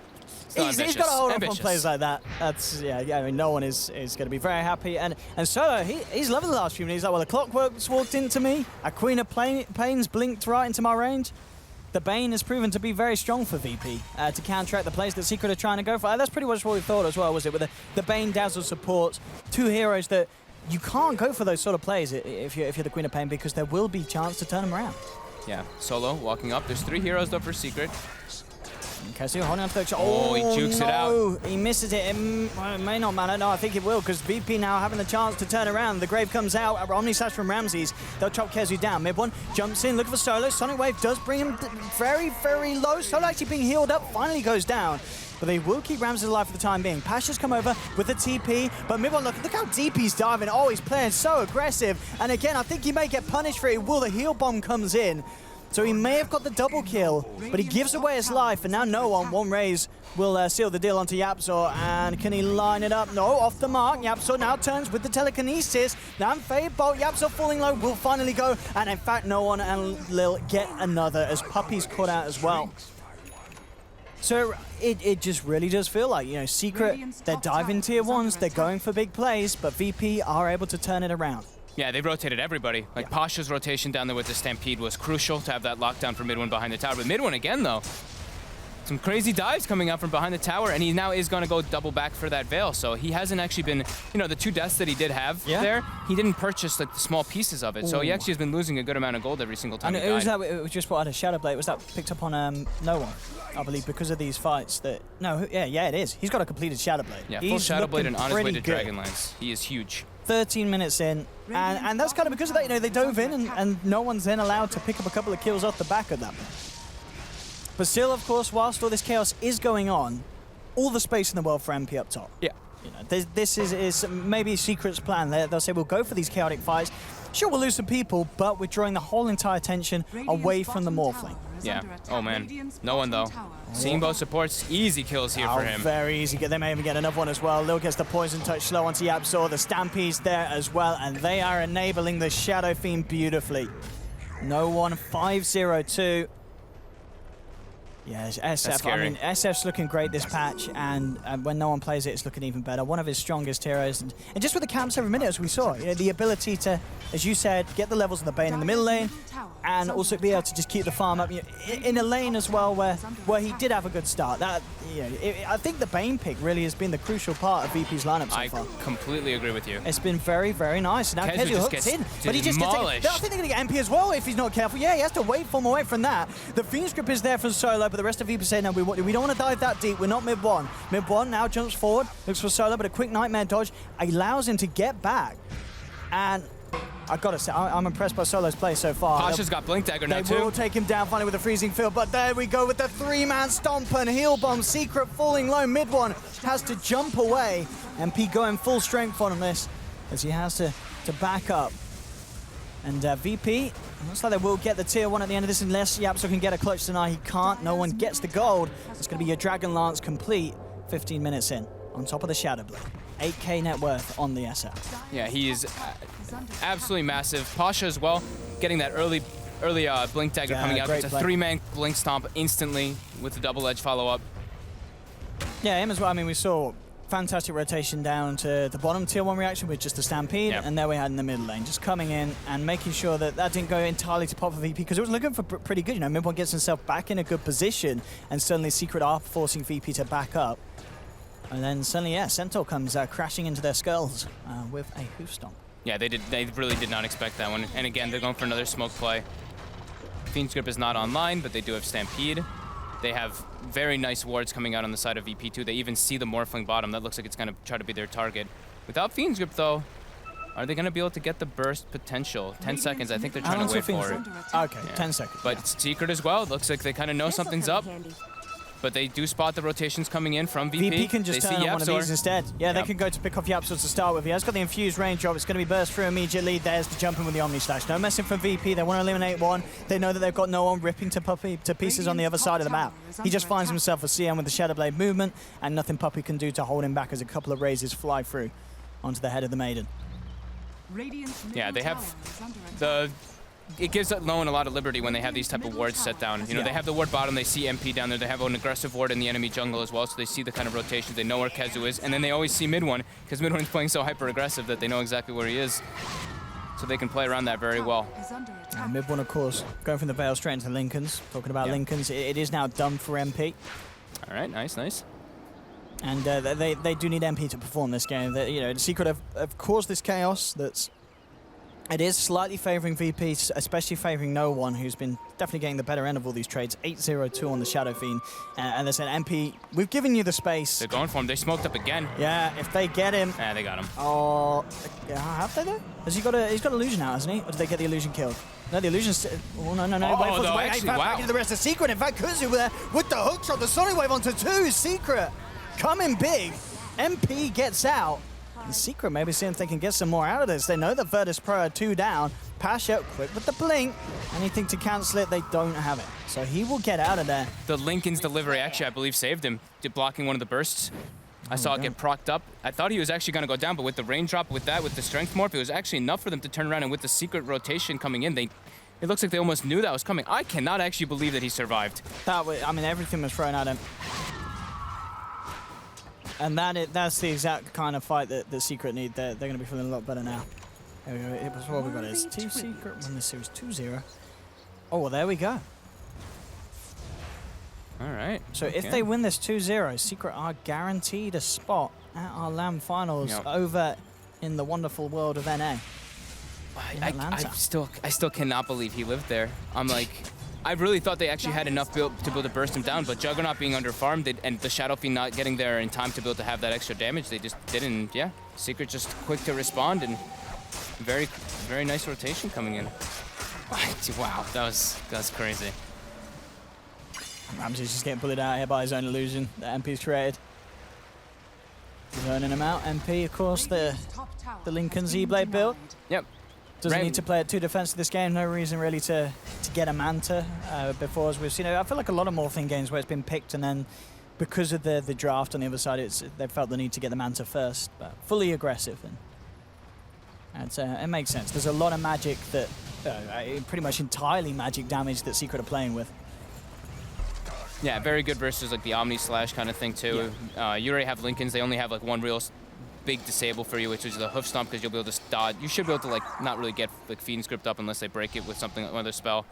He's got to hold up on plays like that. That's, yeah, I mean, no one is going to be very happy. And Solo, he's loving the last few minutes. He's like, well, the Clockwork's walked into me. A Queen of Pain's blinked right into my range. The Bane has proven to be very strong for VP to counteract the plays that Secret are trying to go for. That's pretty much what we thought as well, was it? With the Bane Dazzle support, two heroes that you can't go for those sort of plays if you're the Queen of Pain, because there will be chance to turn them around. Yeah, Solo walking up. There's 3 heroes though for Secret. Kezu holding on to the... Oh, he jukes it out. He misses it. It may not matter. No, I think it will, because VP now having the chance to turn around. The Grave comes out. Omni Slash from Ramses. They'll chop Kezu down. Mid-1 jumps in, looking for Solo. Sonic Wave does bring him very, very low. Solo actually being healed up, finally goes down. But they will keep Ramses alive for the time being. Pasha's come over with the TP, but Mid-1, look how deep he's diving. Oh, he's playing so aggressive. And again, I think he may get punished for it. Will the heal bomb comes in. So he may have got the double kill, but he gives away his life, and now no one raise will seal the deal onto Yapzor. And can he line it up? No, off the mark. Yapzor now turns with the telekinesis. Now Fade Bolt, Yapzor falling low, will finally go. And in fact, no one and Lil get another as Puppy's caught out as well. So it just really does feel like, you know, Secret, they're diving tier 1s, they're going for big plays, but VP are able to turn it around. Yeah, they rotated everybody. Like, Pasha's rotation down there with the Stampede was crucial to have that lockdown for Mid-1 behind the tower. But Mid-1 again, though. some crazy dives coming out from behind the tower, and he now is going to go double back for that Veil. So he hasn't actually been, you know, the 2 deaths that he did have there, he didn't purchase like the small pieces of it. So he actually has been losing a good amount of gold every single time and he it was died. that, it was just what had a Shadow Blade. Was that picked up on no one? I believe because of these fights that... No, yeah, it is. He's got a completed Shadow Blade. Yeah, He's full Shadow Blade looking and on his way to pretty good. Dragonlance. He is huge. 13 minutes in, and that's kind of because of that, you know, they dove in and no one's then allowed to pick up a couple of kills off the back of that. But still, of course, whilst all this chaos is going on, all the space in the world for MP up top. Yeah. You know, this is maybe Secret's plan. They'll say, we'll go for these chaotic fights. Sure, we'll lose some people, but we're drawing the whole entire attention away from the Morphling. Yeah. Oh, man. No one, though. Seeing both supports, easy kills here for him. Very easy. They may even get another one as well. Lil gets the poison touch slow onto Yapzor. The Stampede's there as well, and they are enabling the Shadow Fiend beautifully. No one, 5-0-2. Yes, SF. I mean, SF's looking great this patch, and when no one plays it, it's looking even better. One of his strongest heroes, and just with the camps every minute, as we saw, you know, the ability to, as you said, get the levels of the Bane in the middle lane, and also be able to just keep the farm up, you know, in a lane as well where he did have a good start. That, you know, I think the Bane pick really has been the crucial part of VP's lineup so far. I completely agree with you. It's been very, very nice. Now Kezu hooks in, but he just gets taken. I think they're going to get MP as well if he's not careful. Yeah, he has to wait for him away from that. The Fiend script is there for Solo, but the rest of VP say, no, we don't want to dive that deep. We're not mid one. Mid one now jumps forward, looks for Solo, but a quick Nightmare dodge allows him to get back. And I've got to say, I'm impressed by Solo's play so far. Pasha's got Blink Dagger now, too. They will take him down finally with a freezing field, but there we go with the 3-man stomp and heal bomb. Secret falling low. Mid one has to jump away. MP going full strength on this as he has to back up. And VP, looks like they will get the tier 1 at the end of this unless Yapzor can get a clutch tonight. He can't. No one gets the gold. It's going to be your Dragon Lance complete 15 minutes in on top of the Shadow Blade. 8K net worth on the SF. Yeah, he is absolutely massive. Pasha as well, getting that early Blink Dagger coming out. It's a 3-man Blink Stomp instantly with the double edge follow-up. Yeah, him as well. I mean, we saw fantastic rotation down to the bottom tier 1 reaction with just the Stampede, and there we had in the middle lane, just coming in and making sure that that didn't go entirely to pop for VP, because it was looking for pretty good. You know, mid one gets himself back in a good position, and suddenly Secret are forcing VP to back up. And then suddenly, yeah, Centaur comes crashing into their skulls with a hoof stomp. Yeah, they really did not expect that one. And again, they're going for another smoke play. Fiend's Grip is not online, but they do have Stampede. They have very nice wards coming out on the side of VP2. They even see the Morphling bottom. That looks like it's going to try to be their target. Without Fiend's Grip, though, are they going to be able to get the burst potential? 10 seconds. I think they're trying to wait for it. Okay, yeah. 10 seconds. But Secret as well. It looks like they kind of know something's up. But they do spot the rotations coming in from VP. VP can just turn on one of these instead. Yeah, they can go to pick off Yapzor to start with. He has got the infused range drop. It's going to be burst through immediately. There's the jump in with the Omni Slash. No messing from VP. They want to eliminate one. They know that they've got no one ripping to pieces on the other side of the map. He just finds himself a CM with the Shadow Blade movement, and nothing Puppey can do to hold him back as a couple of raises fly through onto the head of the Maiden. Yeah, they have the... It gives Lowen a lot of liberty when they have these type of wards set down. You know, they have the ward bottom, they see MP down there, they have an aggressive ward in the enemy jungle as well, so they see the kind of rotations, they know where Kezu is, and then they always see mid one, because mid one is playing so hyper-aggressive that they know exactly where he is. So they can play around that very well. Mid one, of course, going from the Veil straight into Lincolns. Talking about Lincolns, it is now done for MP. All right, nice, nice. And they do need MP to perform this game. You know, the Secret have caused this chaos that's... It is slightly favoring VP, especially favoring No One, who's been definitely getting the better end of all these trades. 8-0-2 on the Shadow Fiend. And they said, MP, we've given you the space. They're going for him. They smoked up again. Yeah, if they get him... Yeah, they got him. Oh, have they though? He's got illusion now, hasn't he? Or did they get the illusion killed? No, the illusion's... Oh, no. Oh, no, actually, wow. Back into the rest of Secret. In fact, Kuzu there with the hook shot, the Sonic Wave onto 2. Secret coming big. MP gets out. And Secret maybe seeing if they can get some more out of this. They know the Virtus Pro are 2 down. Pasha quick with the blink. Anything to cancel it, they don't have it. So he will get out of there. The Lincoln's delivery actually, I believe, saved him, blocking one of the bursts. I saw it get procced up. I thought he was actually going to go down, but with the raindrop, with that, with the strength morph, it was actually enough for them to turn around. And with the Secret rotation coming in, it looks like they almost knew that was coming. I cannot actually believe that he survived. I mean, everything was thrown at him. And that's the exact kind of fight that the Secret need. They're going to be feeling a lot better now. There we go. It was what we got. It's 2 Secret won the series 2-0. Oh, well, there we go. All right. So if they win this 2-0, Secret are guaranteed a spot at our LAN finals over in the wonderful world of NA. I still cannot believe he lived there. I'm like, I really thought they actually had enough to be able to burst him down, but Juggernaut being under farmed and the Shadow Fiend not getting there in time to be able to have that extra damage, they just didn't. Yeah, Secret just quick to respond and very, very nice rotation coming in. Wow, that was crazy. Ramsey's just getting bullied out here by his own illusion that MP's created. Zoning him out. MP, of course, the Lincoln Z-Blade build. Yep. Doesn't need to play at 2 defense this game. No reason really to get a Manta before, as we've seen. I feel like a lot of Morphing games where it's been picked and then because of the draft on the other side, they've felt the need to get the Manta first. But fully aggressive, and it makes sense. There's a lot of magic that, pretty much entirely magic damage that Secret are playing with. Yeah, very good versus like the Omni Slash kind of thing too. Yeah. You already have Lincolns. They only have like one real big disable for you, which is the Hoof Stomp, because you'll be able to dodge. You should be able to like not really get like Fiends gripped up unless they break it with something, another spell.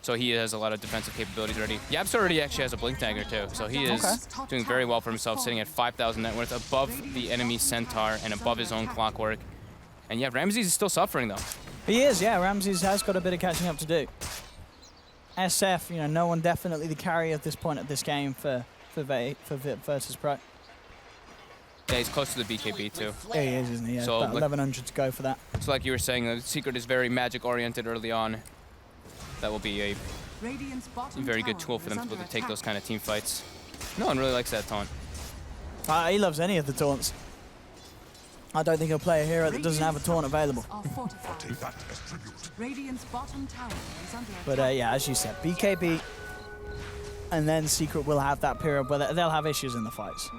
So he has a lot of defensive capabilities already. Yaps already actually has a Blink Dagger too, so he is doing very well for himself, sitting at 5,000 net worth, above the enemy Centaur and above his own Clockwork. And yeah, Ramses is still suffering though. He is, yeah. Ramses has got a bit of catching up to do. SF, no one definitely the carry at this point of this game for Virtus Pro. Yeah, he's close to the BKB too. Yeah, he is, isn't he? Yeah, so about 1,100 to go for that. So like you were saying, the Secret is very magic-oriented early on. That will be a very good tool for them to be able to take those kind of team fights. No one really likes that taunt. He loves any of the taunts. I don't think he'll play a hero that doesn't have a taunt available. But yeah, as you said, BKB and then Secret will have that period where they'll have issues in the fights.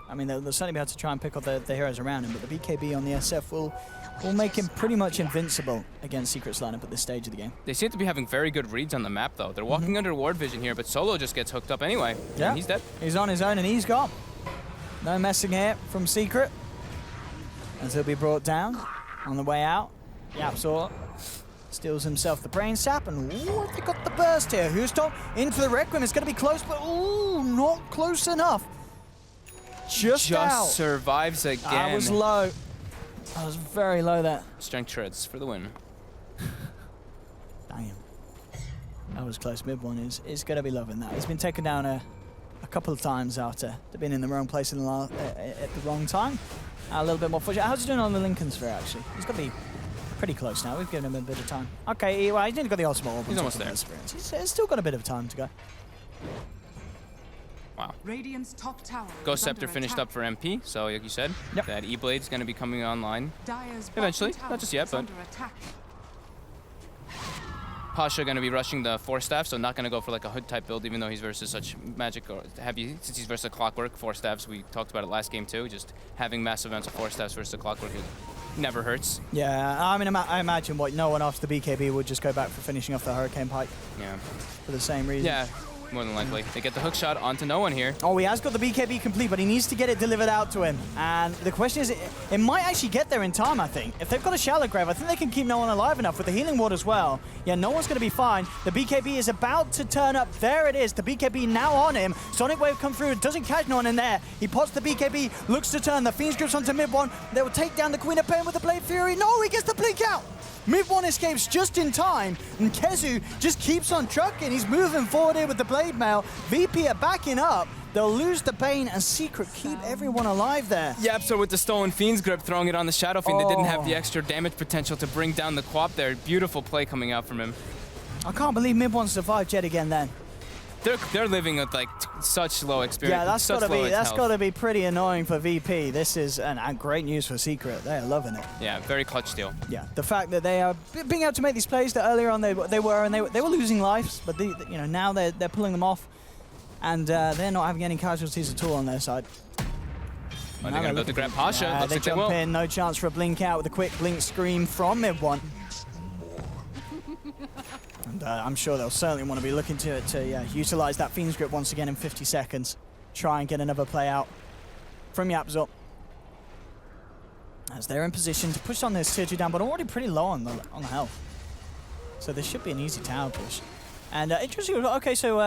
I mean, they'll certainly be able to try and pick up the heroes around him, but the BKB on the SF will make him pretty much invincible against Secret's lineup at this stage of the game. They seem to be having very good reads on the map, though. They're walking under ward vision here, but Solo just gets hooked up anyway. Yeah, he's dead. He's on his own and he's gone. No messing here from Secret. As he'll be brought down on the way out. Yapsaw steals himself the brain sap, and ooh, they got the burst here. Huston into the Requiem. It's going to be close, but ooh, not close enough. Just out. Survives again. I was low. I was very low there. Strength shreds for the win. Damn. That was close. Mid one is going to be loving that. He's been taken down a couple of times after they've been in the wrong place in the at the wrong time. A little bit more push. How's he doing on the Lincoln Sphere, actually? He's got to be pretty close now. We've given him a bit of time. Okay, he's nearly got the ultimate orb. He's almost there. He's still got a bit of time to go. Wow. Ghost Scepter finished up for MP, so like you said, that E-Blade's going to be coming online eventually. Not just yet, but... Pasha going to be rushing the Force Staff, so not going to go for like a Hood type build, even though he's versus such magic or heavy. Since he's versus Clockwork, Force Staffs, we talked about it last game too. Just having massive amounts of Force Staffs versus the Clockwork never hurts. Yeah, I mean, I imagine no one after the BKB would just go back for finishing off the Hurricane Pike. Yeah. For the same reason. Yeah. More than likely. They get the hook shot onto no one here. Oh, he has got the BKB complete, but he needs to get it delivered out to him. And the question is, it might actually get there in time, I think. If they've got a Shallow Grave, I think they can keep no one alive enough with the Healing Ward as well. Yeah, no one's going to be fine. The BKB is about to turn up. There it is. The BKB now on him. Sonic Wave come through. It doesn't catch no one in there. He pots the BKB, looks to turn. The Fiends grips onto mid one. They will take down the Queen of Pain with the Blade Fury. No, he gets the blink out. Mid one escapes just in time, and Kezu just keeps on trucking. He's moving forward here with the Blade Mail. VP are backing up. They'll lose the Bane, and Secret keep everyone alive there. Yep, so with the Stolen Fiend's Grip, throwing it on the Shadow Fiend, they didn't have the extra damage potential to bring down the Quap there. Beautiful play coming out from him. I can't believe mid one survived yet again then. They're living with like such low experience. Yeah, that's gotta be pretty annoying for VP. This is and great news for Secret. They're loving it. Yeah, very clutch steal. Yeah, the fact that they are being able to make these plays that earlier on they were losing lives, but now they're pulling them off, and they're not having any casualties at all on their side. Well, they're gonna go to grab Pasha. They jump in, no chance for a blink out with a quick blink scream from mid one. And I'm sure they'll certainly want to be looking to utilize that Fiend's Grip once again in 50 seconds. Try and get another play out from Yapzop. As they're in position to push on this tier 2 down, but already pretty low on the health. So this should be an easy tower push. And interesting, okay, so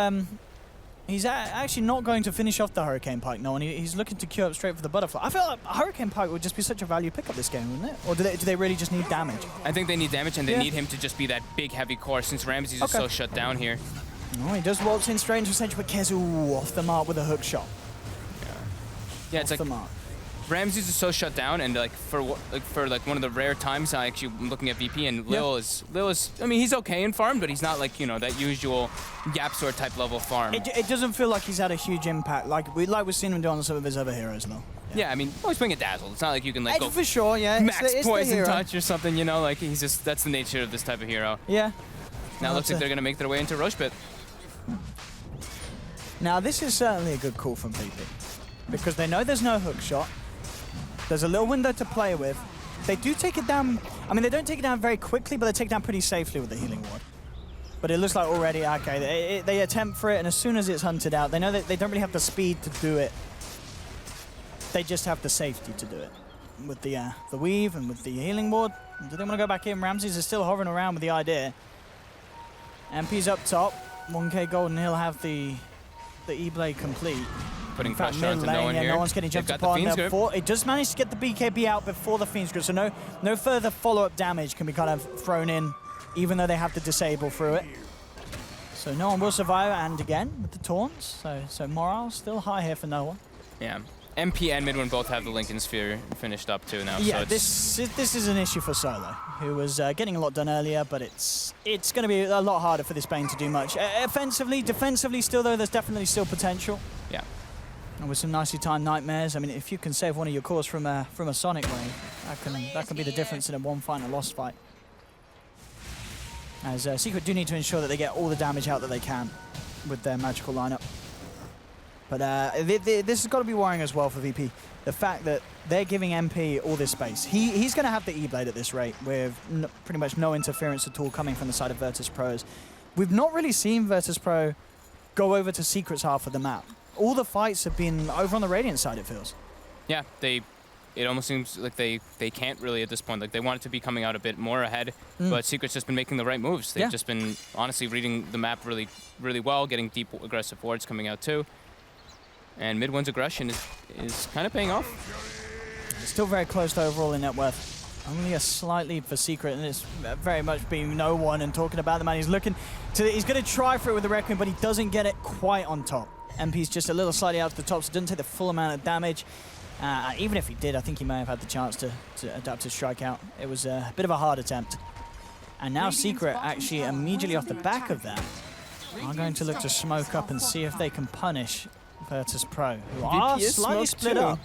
He's actually not going to finish off the Hurricane Pike, no, and he's looking to queue up straight for the Butterfly. I feel like a Hurricane Pike would just be such a value pickup this game, wouldn't it? Or do they really just need damage? I think they need damage, and they need him to just be that big, heavy core, since Ramsey's is so shut down here. Oh, he does waltz in straight into Essential, but Kezu off the mark with a hook shot. Yeah, it's off like the mark. Ramsey's is so shut down, and like for one of the rare times I actually am looking at VP, and Lil is I mean, he's okay in farm, but he's not like, you know, that usual Yapsor type level farm. It doesn't feel like he's had a huge impact like we've seen him do on some of his other heroes though. Yeah, I mean, always playing a Dazzle. It's not like you can like go for sure, yeah. max poison touch or something, you know, like he's just, that's the nature of this type of hero. Yeah. Now it looks like they're gonna make their way into Roche Pit. Now this is certainly a good call from VP because they know there's no hook shot. There's a little window to play with. They do take it down. I mean, they don't take it down very quickly, but they take it down pretty safely with the healing ward. But it looks like already, okay, they attempt for it, and as soon as it's hunted out, they know that they don't really have the speed to do it. They just have the safety to do it. With the weave and with the healing ward. Do they want to go back in? Ramses is still hovering around with the idea. MP's up top. 1k gold, and he'll have the E-Blade complete. Putting pressure onto no one here. No one's getting jumped upon. It does manage to get the BKB out before the Fiend's Grip, so no further follow-up damage can be kind of thrown in, even though they have to disable through it. So no one will survive, and again, with the taunts, so morale still high here for no one. Yeah. MP and Midwin both have the Lincoln Sphere finished up too now. Yeah, so this is an issue for Solo, who was getting a lot done earlier, but it's going to be a lot harder for this Bane to do much. Offensively, defensively still, though, there's definitely still potential. Yeah. And with some nicely timed nightmares, I mean, if you can save one of your cores from a Sonic wave, that can be the difference in a one fight and a lost fight. As Secret do need to ensure that they get all the damage out that they can with their magical lineup. But this has got to be worrying as well for VP. The fact that they're giving MP all this space. He's going to have the E-Blade at this rate with pretty much no interference at all coming from the side of Virtus Pros. We've not really seen Virtus Pro go over to Secret's half of the map. All the fights have been over on the Radiant side, it feels. Yeah, it almost seems like they can't really at this point. Like, they want it to be coming out a bit more ahead, but Secret's just been making the right moves. They've just been, honestly, reading the map really, really well, getting deep aggressive wards coming out too. And Midwin's aggression is kind of paying off. Still very close to overall in net worth. Only a slight lead for Secret, and it's very much being no one and talking about the man. He's looking to, he's going to try for it with the Requiem, but he doesn't get it quite on top. MP's just a little slightly out to the top, so doesn't take the full amount of damage. Even if he did, I think he may have had the chance to adapt his strikeout. It was a bit of a hard attempt. And now Secret, actually immediately off the back of that, are going to look to smoke up and see if they can punish Virtus Pro, who are slightly split up.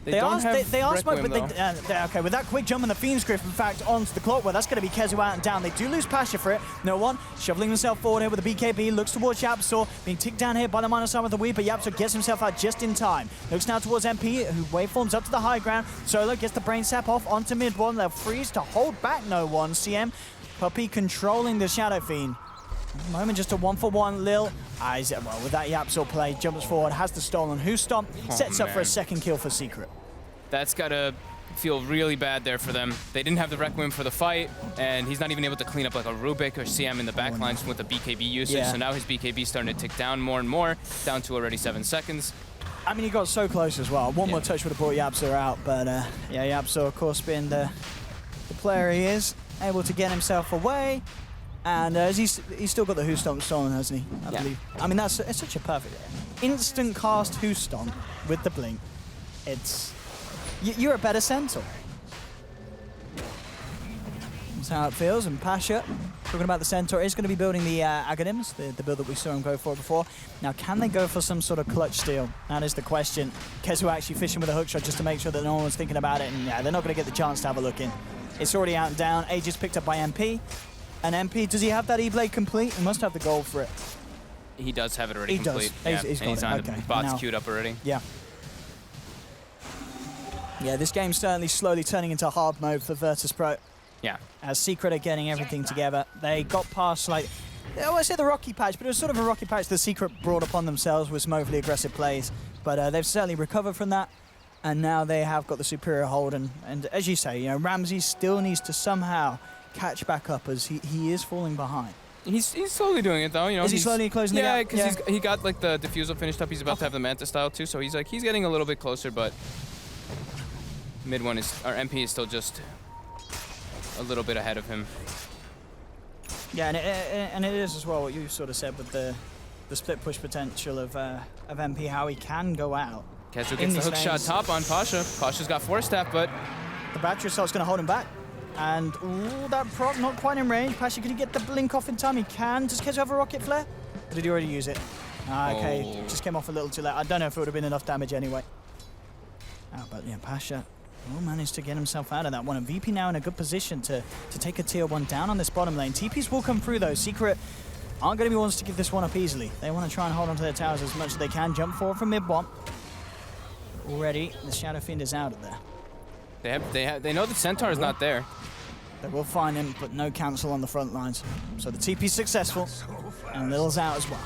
They are smoked, but they're okay. With that quick jump and the Fiend's Grip, in fact, onto the clock, well, that's going to be Kezu out and down. They do lose Pasha for it. No one shoveling himself forward here with the BKB, looks towards Yapsor, being ticked down here by the minus arm of the Weave, but Yapsor gets himself out just in time. Looks now towards MP, who waveforms up to the high ground. Solo gets the brain sap off onto mid one. They'll freeze to hold back no one. CM, Puppey controlling the Shadow Fiend. At the moment, just a 1-for-1. Lil, well, with that Yapsor play, jumps forward, has the stolen Who Stomp, sets up for a second kill for Secret. That's got to feel really bad there for them. They didn't have the Requiem for the fight, and he's not even able to clean up like a Rubik or CM in the backlines with the BKB usage, so now his BKB is starting to tick down more and more, down to already 7 seconds. I mean, he got so close as well. One more touch would have brought Yapsor out, but yeah, Yapsor, of course, being the player he is, able to get himself away. And he's still got the Who Stomp stolen, hasn't he? I believe. I mean, it's such a perfect instant cast Who Stomp with the blink. It's you're a better centaur. That's how it feels. And Pasha, talking about the centaur, is going to be building the Aghanim's, the build that we saw him go for before. Now, can they go for some sort of clutch steal? That is the question. Kezu actually fishing with a hookshot just to make sure that no one's thinking about it. And yeah, they're not going to get the chance to have a look in. It's already out and down. Age is picked up by MP. And MP, does he have that E-Blade complete? He must have the gold for it. He does have it already complete. Yeah. He's on the bots queued up already. Yeah. Yeah, this game's certainly slowly turning into hard mode for Virtus Pro. Yeah. As Secret are getting everything together. They got past, like, I would say the rocky patch, but it was sort of a rocky patch the Secret brought upon themselves with some overly aggressive plays. But they've certainly recovered from that. And now they have got the superior hold. And as you say, you know, Ramsey still needs to somehow catch back up as he is falling behind. He's slowly doing it though, you know. Is he slowly closing the gap? Yeah, because he got like the diffusal finished up. He's about to have the Manta style too, so he's getting a little bit closer, but mid one is, or MP is still just a little bit ahead of him. Yeah, and it is as well what you sort of said with the split push potential of MP, how he can go out. Kezu gets the hook shot top on Pasha. Pasha's got 4-staff, but the battery assault's going to hold him back. And, ooh, that proc not quite in range. Pasha, can he get the blink off in time? He can. Does Kezu have a rocket flare? Or did he already use it? Okay, just came off a little too late. I don't know if it would have been enough damage anyway. But yeah, Pasha will manage to get himself out of that one. And VP now in a good position to take a tier 1 down on this bottom lane. TPs will come through though. Secret aren't going to be ones to give this one up easily. They want to try and hold onto their towers as much as they can. Jump forward from mid 1. Already, the Shadow Fiend is out of there. They know the Centaur is not there. They will find him, but no cancel on the front lines. So the TP's successful, and Lil's out as well.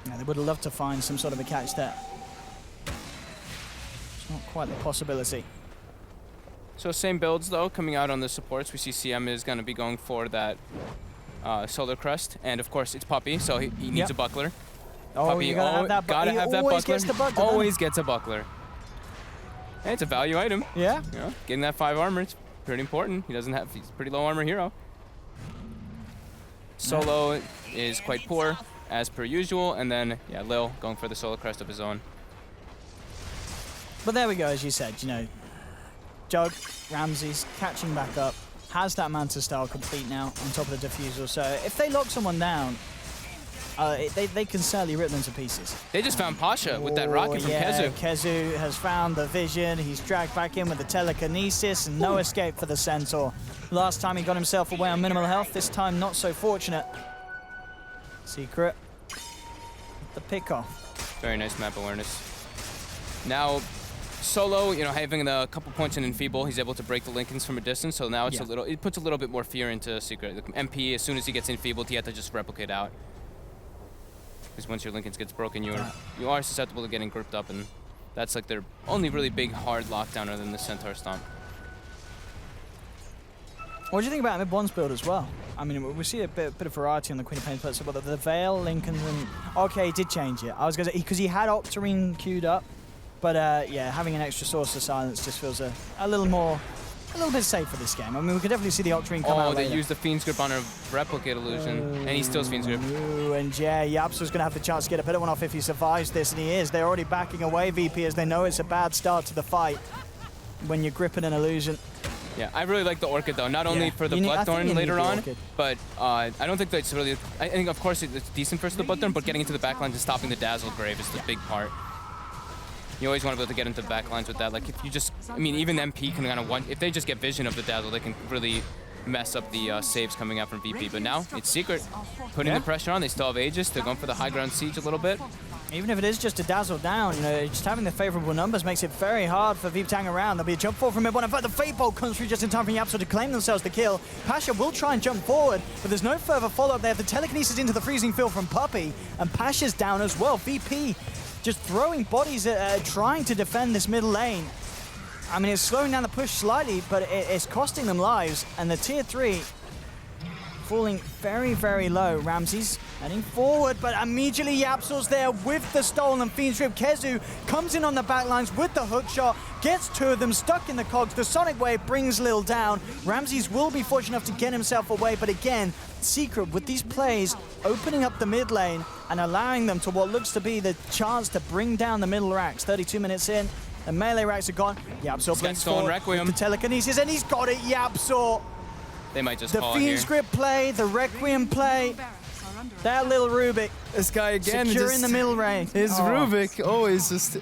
Yeah, they would have loved to find some sort of a catch there. It's not quite the possibility. So same builds though, coming out on the supports. We see CM is going to be going for that Solar Crest, and of course it's Puppey, so he needs a buckler. Oh, Puppey, you gotta have that buckler. Always gets a buckler. And it's a value item. Yeah. You know, getting that 5 armor, it's pretty important. He's a pretty low armor hero. Solo is quite poor, as per usual, and then, yeah, Lil going for the Solar Crest of his own. But there we go, as you said, you know, Jug, Ramses catching back up, has that Manta style complete now on top of the diffusal. So if they lock someone down, they can certainly rip them to pieces. They just found Pasha with that rocket from Kezu. Kezu has found the vision. He's dragged back in with the telekinesis and no escape for the Centaur. Last time he got himself away on minimal health, this time not so fortunate. Secret. The pick off. Very nice map awareness. Now, Solo, you know, having a couple points in Enfeeble, he's able to break the Lincolns from a distance, so now it's it puts a little bit more fear into Secret. The MP, as soon as he gets Enfeebled, he had to just replicate out. Because once your Lincolns gets broken, you are susceptible to getting gripped up, and that's like their only really big hard lockdown other than the Centaur Stomp. What do you think about mid-one's build as well? I mean, we see a bit of variety on the Queen of Pain splits, but the Veil, Lincolns, and... Okay, he did change it. I was going to say, because he had Octarine queued up, but yeah, having an extra source of silence just feels a little bit safe for this game. I mean, we could definitely see the Octarine come out later. They used the Fiend's Grip on a replicate illusion, and he steals Fiend's Grip. And yeah, Yapsu's going to have the chance to get a better one off if he survives this, and he is. They're already backing away, VP, as they know it's a bad start to the fight when you're gripping an illusion. Yeah, I really like the Orchid, though, not only for the Bloodthorn later on, but I don't think that's really... I think, of course, it's decent for the Bloodthorn, but getting into the backlines and stopping the Dazzle Grave is the big part. You always want to be able to get into the backlines with that. Like, if you just... I mean, even MP can kind of... If they just get vision of the Dazzle, they can really mess up the saves coming out from VP. But now, it's Secret putting the pressure on. They still have Aegis. They're going for the high ground siege a little bit. Even if it is just a Dazzle down, you know, just having the favorable numbers makes it very hard for VP to hang around. There'll be a jump forward from mid-one. In fact, the Fate Bolt comes through just in time for Yapsu to claim themselves the kill. Pasha will try and jump forward, but there's no further follow-up there. The telekinesis into the freezing field from Puppey, and Pasha's down as well. VP just throwing bodies at trying to defend this middle lane. I mean, it's slowing down the push slightly, but it's costing them lives, and the tier 3 falling very, very low. Ramses heading forward, but immediately Yapsu's there with the stolen Fiend's Grip. Kezu comes in on the backlines with the hook shot, gets 2 of them stuck in the cogs. The Sonic Wave brings Lil down. Ramses will be fortunate enough to get himself away, but again, Secret with these plays opening up the mid lane and allowing them to what looks to be the chance to bring down the middle racks. 32 minutes in, the melee racks are gone. Yapsu blinks forward Requiem. with the telekinesis, and he's got it, Yapsu. They might just the call Fiend's Grip play, the Requiem play. That little Rubik. This guy again. Securing the middle range. His Rubik always just...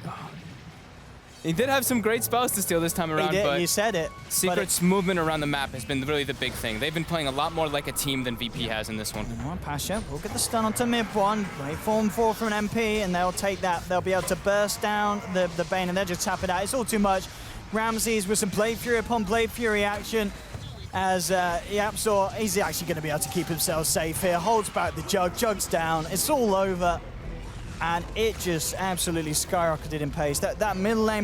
He did have some great spells to steal this time around, but you said it. Secret's movement around the map has been really the big thing. They've been playing a lot more like a team than VP has in this one. Pasha will get the stun onto mid-one. Great form 4 from an MP, and they'll take that. They'll be able to burst down the Bane, and they'll just tap it out. It's all too much. Ramses with some Blade Fury upon Blade Fury action. As Yapsu, he's actually going to be able to keep himself safe here. Holds back the Jug. Jug's down. It's all over. And it just absolutely skyrocketed in pace. That middle lane